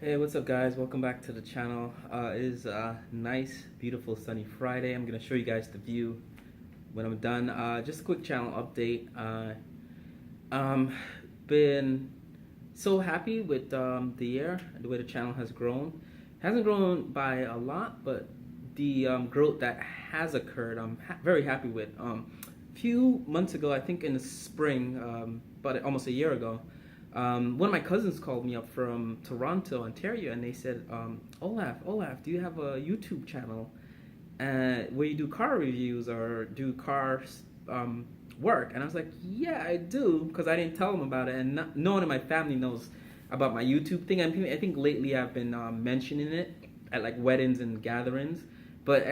Hey, what's up, guys? Welcome back to the channel. It is a nice, beautiful, sunny Friday. I'm gonna show you guys the view when I'm done. Just a quick channel update. Um, been so happy with the year, the way the channel has grown. Hasn't grown by a lot, but the growth that has occurred, I'm very happy with. Few months ago, I think in the spring, about almost a year ago. One of my cousins called me up from Toronto, Ontario, and they said, Olaf, do you have a YouTube channel where you do car reviews or do car work? And I was like, yeah, I do, because I didn't tell them about it, and no one in my family knows about my YouTube thing. I think lately I've been mentioning it at like weddings and gatherings, but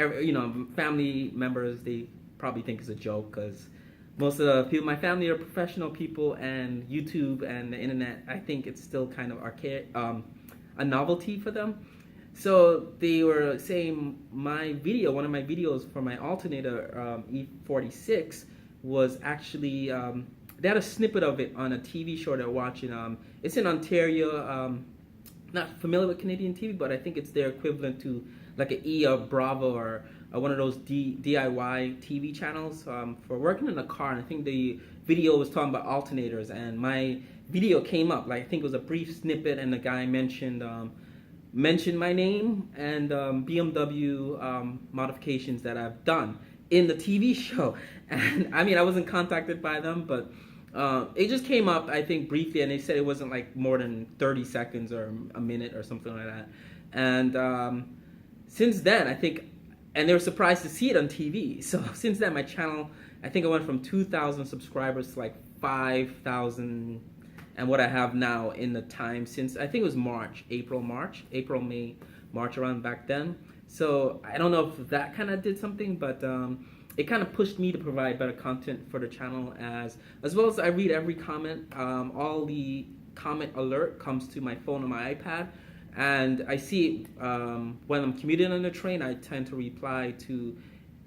family members, they probably think it's a joke because most of the people in my family are professional people, and YouTube and the internet, I think it's still kind of archaic, a novelty for them. So they were saying one of my videos for my alternator E46 was actually, they had a snippet of it on a TV show they're watching. It's in Ontario. Not familiar with Canadian TV, but I think it's their equivalent to like an E or Bravo or one of those DIY TV channels for working in a car. And I think the video was talking about alternators, and my video came up. Like I think it was a brief snippet, and the guy mentioned my name and BMW modifications that I've done in the TV show. And I mean, I wasn't contacted by them, but it just came up, I think, briefly, and they said it wasn't like more than 30 seconds or a minute or something like that. And since then, I think, and they were surprised to see it on TV. So since then, my channel, I think I went from 2,000 subscribers to like 5,000, and what I have now in the time since, I think it was April, May, March, around back then. So I don't know if that kind of did something, but it kind of pushed me to provide better content for the channel, as well as I read every comment. All the comment alert comes to my phone or my iPad, and I see it when I'm commuting on the train. I tend to reply to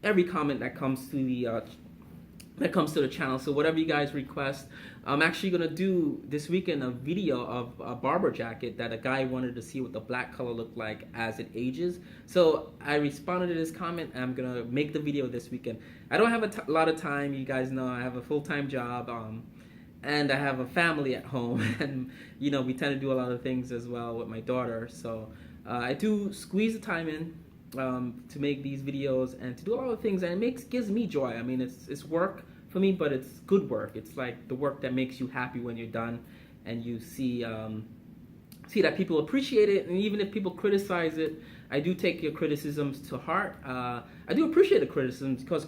every comment that comes to the channel. So whatever you guys request, I'm actually gonna do this weekend a video of a Barber jacket that a guy wanted to see what the black color looked like as it ages. So I responded to this comment, and I'm gonna make the video this weekend. I don't have a lot of time. You guys know I have a full-time job, and I have a family at home, and we tend to do a lot of things as well with my daughter. So I do squeeze the time in to make these videos and to do a lot of things, and it gives me joy. I mean, it's work for me, but it's good work. It's like the work that makes you happy when you're done, and you see that people appreciate it. And even if people criticize it, I do take your criticisms to heart. I do appreciate the criticisms, because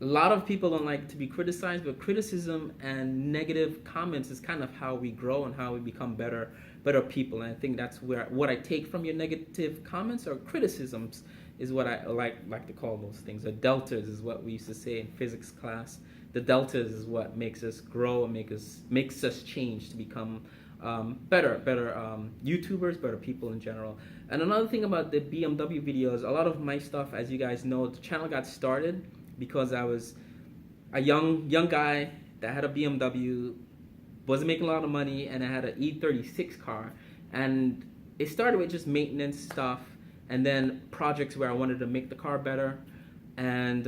a lot of people don't like to be criticized, but criticism and negative comments is kind of how we grow and how we become better people. And I think that's where what I take from your negative comments or criticisms is what I like to call those things. The deltas is what we used to say in physics class. The deltas is what makes us grow and makes us change to become better YouTubers, better people in general. And another thing about the BMW videos, a lot of my stuff, as you guys know, the channel got started because I was a young guy that had a BMW, wasn't making a lot of money, and I had an E36 car. And it started with just maintenance stuff, and then projects where I wanted to make the car better. And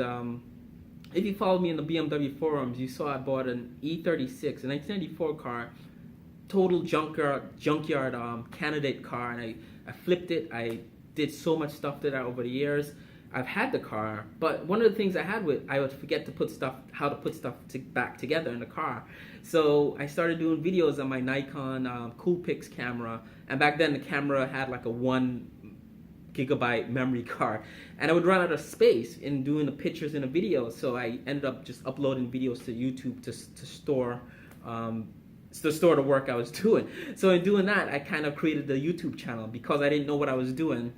if you followed me in the BMW forums, you saw I bought an E36, a 1994 car, total junkyard candidate car, and I flipped it. I did so much stuff to that over the years. I've had the car, but one of the things I would forget to put how to put stuff back together in the car. So I started doing videos on my Nikon Coolpix camera, and back then the camera had like a 1 gigabyte memory card, and I would run out of space in doing the pictures and the videos. So I ended up just uploading videos to YouTube to store the work I was doing. So in doing that, I kind of created the YouTube channel because I didn't know what I was doing.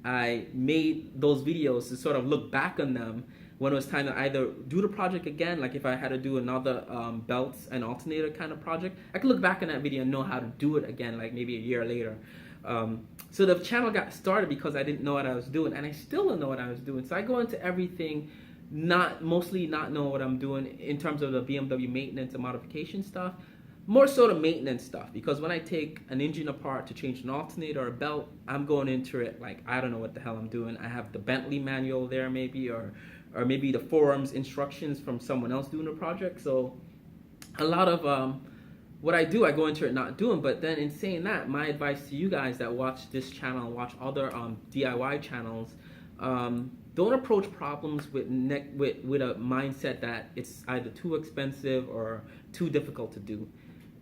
I made those videos to sort of look back on them when it was time to either do the project again, like if I had to do another belts and alternator kind of project, I could look back on that video and know how to do it again, like maybe a year later. So the channel got started because I didn't know what I was doing, and I still don't know what I was doing. So I go into everything mostly not knowing what I'm doing in terms of the BMW maintenance and modification stuff. more so the maintenance stuff, because when I take an engine apart to change an alternator or a belt, I'm going into it like I don't know what the hell I'm doing. I have the Bentley manual there maybe, or maybe the forums instructions from someone else doing the project. So a lot of what I do, I go into it not doing. But then in saying that, my advice to you guys that watch this channel and watch other DIY channels, don't approach problems with a mindset that it's either too expensive or too difficult to do.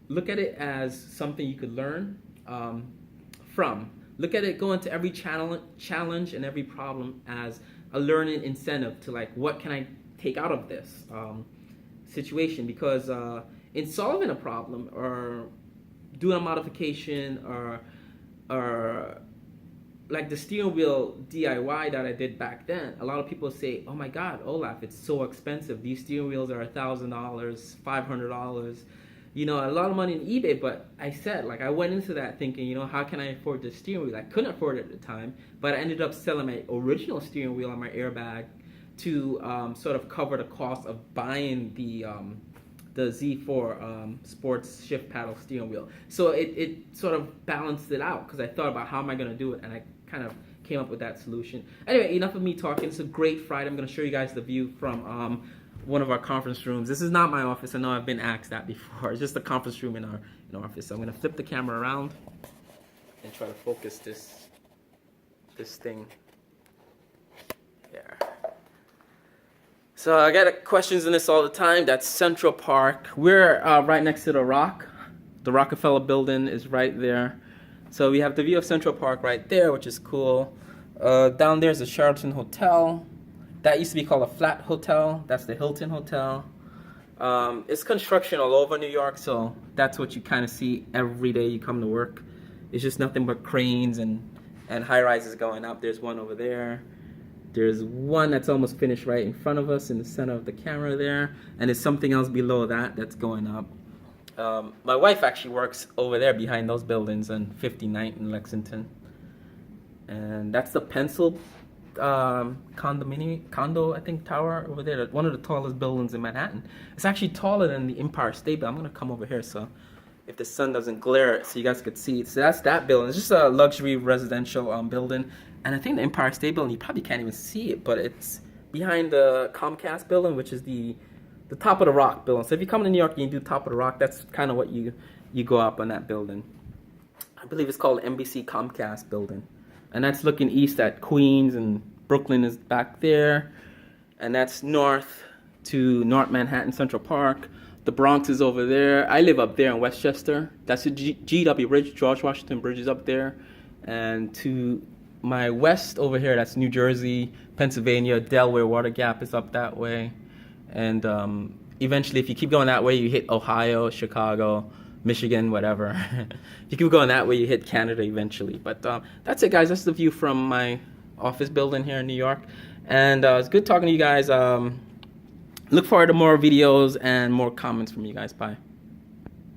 Look at it as something you could learn from. Look at it, go into every challenge and every problem as a learning incentive to like, what can I take out of this situation? Because in solving a problem or doing a modification or like the steering wheel DIY that I did back then, a lot of people say, oh my God, Olaf, it's so expensive. These steering wheels are $1,000, $500, you know, a lot of money in eBay. But I said, like, I went into that thinking, you know, how can I afford this steering wheel? I couldn't afford it at the time, but I ended up selling my original steering wheel and my airbag to sort of cover the cost of buying the Z4 sports shift paddle steering wheel. So it sort of balanced it out, because I thought about how am I going to do it, and I kind of came up with that solution. Anyway, enough of me talking. It's a great Friday. I'm going to show you guys the view from one of our conference rooms. This is not my office. I know I've been asked that before. It's just a conference room in our office. So I'm going to flip the camera around and try to focus this thing. There. So I get questions in this all the time. That's Central Park. We're right next to the Rock. The Rockefeller building is right there. So we have the view of Central Park right there, which is cool. Down there is the Sheraton Hotel. That used to be called a Flat Hotel. That's the Hilton Hotel. It's construction all over New York, so that's what you kind of see every day you come to work. It's just nothing but cranes and high-rises going up. There's one over there. There's one that's almost finished right in front of us in the center of the camera there. And there's something else below that that's going up. My wife actually works over there behind those buildings on 59th in Lexington. And that's the Pencil condo, I think, tower over there. One of the tallest buildings in Manhattan. It's actually taller than the Empire State Building. I'm going to come over here so if the sun doesn't glare so you guys could see it. So that's that building. It's just a luxury residential building. And I think the Empire State Building, you probably can't even see it, but it's behind the Comcast building, which is the top of the Rock building. So if you come to New York and you do top of the Rock, that's kind of what you go up on that building. I believe it's called NBC Comcast building. And that's looking east at Queens, and Brooklyn is back there. And that's north to North Manhattan, Central Park. The Bronx is over there. I live up there in Westchester. That's the GW Bridge, George Washington Bridge is up there. And to my west over here, that's New Jersey, Pennsylvania, Delaware Water Gap is up that way. And eventually, if you keep going that way, you hit Ohio, Chicago, Michigan, whatever. If you keep going that way, you hit Canada eventually. But that's it, guys. That's the view from my office building here in New York. And it's good talking to you guys. Look forward to more videos and more comments from you guys. Bye.